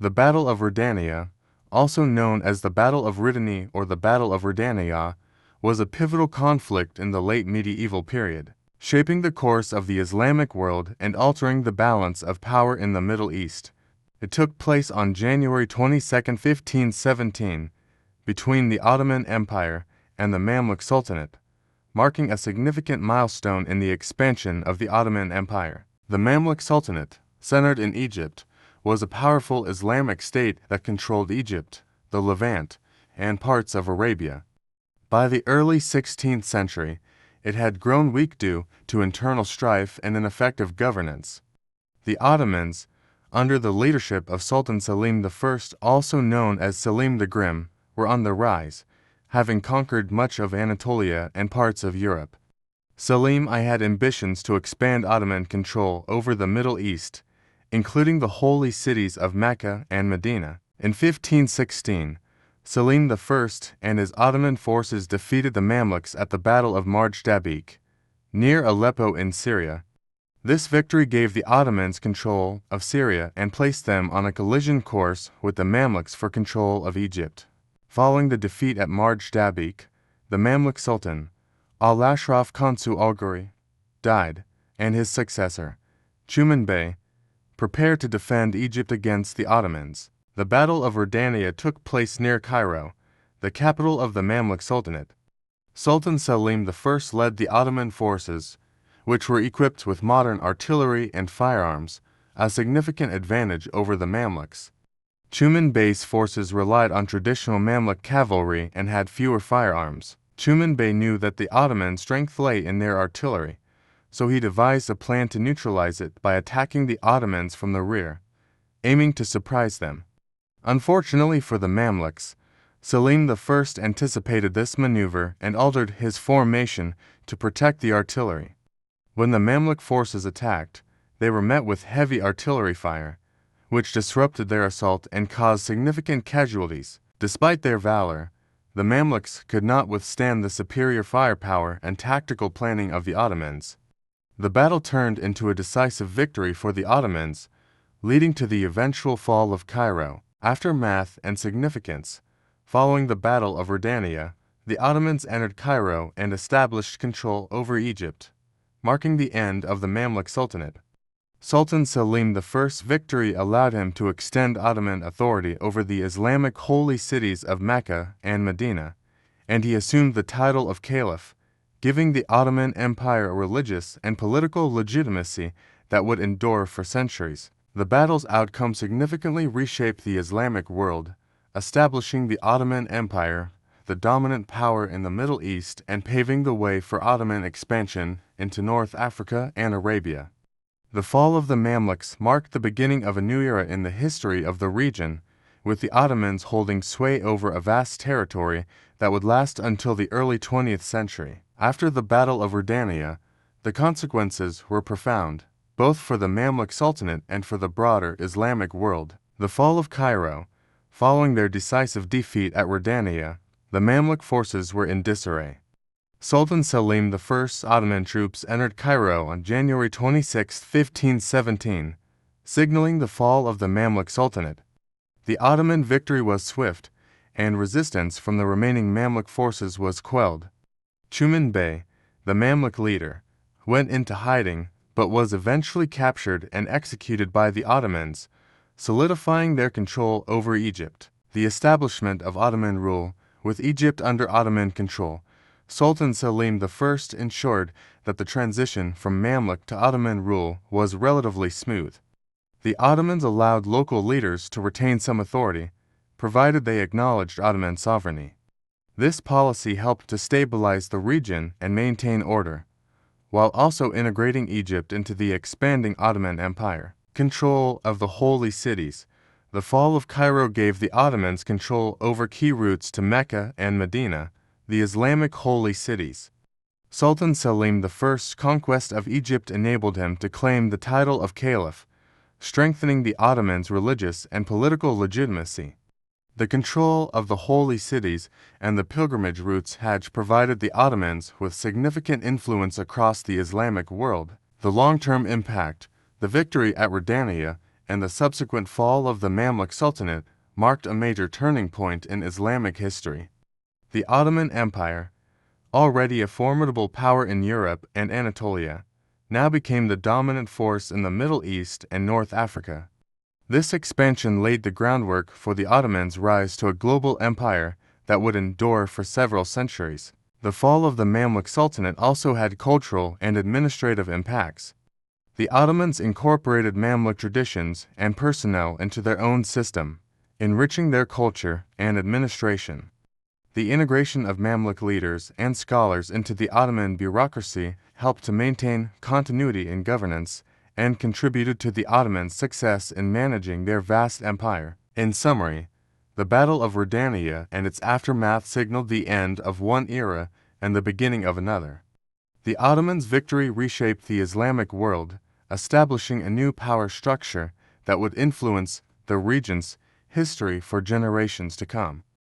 The Battle of Ridaniya, also known as the Battle of Ridaniya or the Battle of Ridaniya, was a pivotal conflict in the late medieval period, shaping the course of the Islamic world and altering the balance of power in the Middle East. It took place on January 22, 1517, between the Ottoman Empire and the Mamluk Sultanate, marking a significant milestone in the expansion of the Ottoman Empire. The Mamluk Sultanate, centered in Egypt, was a powerful Islamic state that controlled Egypt, the Levant, and parts of Arabia. By the early 16th century, it had grown weak due to internal strife and ineffective governance. The Ottomans, under the leadership of Sultan Selim I, also known as Selim the Grim, were on the rise, having conquered much of Anatolia and parts of Europe. Selim I had ambitions to expand Ottoman control over the Middle East, including the holy cities of Mecca and Medina. In 1516, Selim I and his Ottoman forces defeated the Mamluks at the Battle of Ridaniya, near Aleppo in Syria. This victory gave the Ottomans control of Syria and placed them on a collision course with the Mamluks for control of Egypt. Following the defeat at Ridaniya, the Mamluk Sultan, Al-Ashraf Kansu al-Ghuri, died, and his successor, Tuman Bay, prepared to defend Egypt against the Ottomans. The Battle of Ridaniya took place near Cairo, the capital of the Mamluk Sultanate. Sultan Selim I led the Ottoman forces, which were equipped with modern artillery and firearms, a significant advantage over the Mamluks. Tuman Bay's forces relied on traditional Mamluk cavalry and had fewer firearms. Tuman Bay knew that the Ottoman strength lay in their artillery, so he devised a plan to neutralize it by attacking the Ottomans from the rear, aiming to surprise them. Unfortunately for the Mamluks, Selim I anticipated this maneuver and altered his formation to protect the artillery. When the Mamluk forces attacked, they were met with heavy artillery fire, which disrupted their assault and caused significant casualties. Despite their valor, the Mamluks could not withstand the superior firepower and tactical planning of the Ottomans. The battle turned into a decisive victory for the Ottomans, leading to the eventual fall of Cairo. Aftermath and significance. Following the Battle of Ridaniya, the Ottomans entered Cairo and established control over Egypt, marking the end of the Mamluk Sultanate. Sultan Selim I's victory allowed him to extend Ottoman authority over the Islamic holy cities of Mecca and Medina, and he assumed the title of Caliph, giving the Ottoman Empire a religious and political legitimacy that would endure for centuries. The battle's outcome significantly reshaped the Islamic world, establishing the Ottoman Empire, the dominant power in the Middle East, and paving the way for Ottoman expansion into North Africa and Arabia. The fall of the Mamluks marked the beginning of a new era in the history of the region, with the Ottomans holding sway over a vast territory that would last until the early 20th century. After the Battle of Ridaniya, the consequences were profound, both for the Mamluk Sultanate and for the broader Islamic world. The fall of Cairo. Following their decisive defeat at Ridaniya, the Mamluk forces were in disarray. Sultan Selim I's Ottoman troops entered Cairo on January 26, 1517, signaling the fall of the Mamluk Sultanate. The Ottoman victory was swift, and resistance from the remaining Mamluk forces was quelled. Tuman Bay, the Mamluk leader, went into hiding but was eventually captured and executed by the Ottomans, solidifying their control over Egypt. The establishment of Ottoman rule, with Egypt under Ottoman control, Sultan Selim I ensured that the transition from Mamluk to Ottoman rule was relatively smooth. The Ottomans allowed local leaders to retain some authority, provided they acknowledged Ottoman sovereignty. This policy helped to stabilize the region and maintain order, while also integrating Egypt into the expanding Ottoman Empire. Control of the holy cities. The fall of Cairo gave the Ottomans control over key routes to Mecca and Medina, the Islamic holy cities. Sultan Selim I's conquest of Egypt enabled him to claim the title of Caliph, strengthening the Ottomans' religious and political legitimacy. The control of the holy cities and the pilgrimage routes had provided the Ottomans with significant influence across the Islamic world. The long-term impact. The victory at Ridaniya and the subsequent fall of the Mamluk Sultanate marked a major turning point in Islamic history. The Ottoman Empire, already a formidable power in Europe and Anatolia, now became the dominant force in the Middle East and North Africa. This expansion laid the groundwork for the Ottomans' rise to a global empire that would endure for several centuries. The fall of the Mamluk Sultanate also had cultural and administrative impacts. The Ottomans incorporated Mamluk traditions and personnel into their own system, enriching their culture and administration. The integration of Mamluk leaders and scholars into the Ottoman bureaucracy helped to maintain continuity in governance and contributed to the Ottomans' success in managing their vast empire. In summary, the Battle of Ridaniya and its aftermath signaled the end of one era and the beginning of another. The Ottomans' victory reshaped the Islamic world, establishing a new power structure that would influence the region's history for generations to come.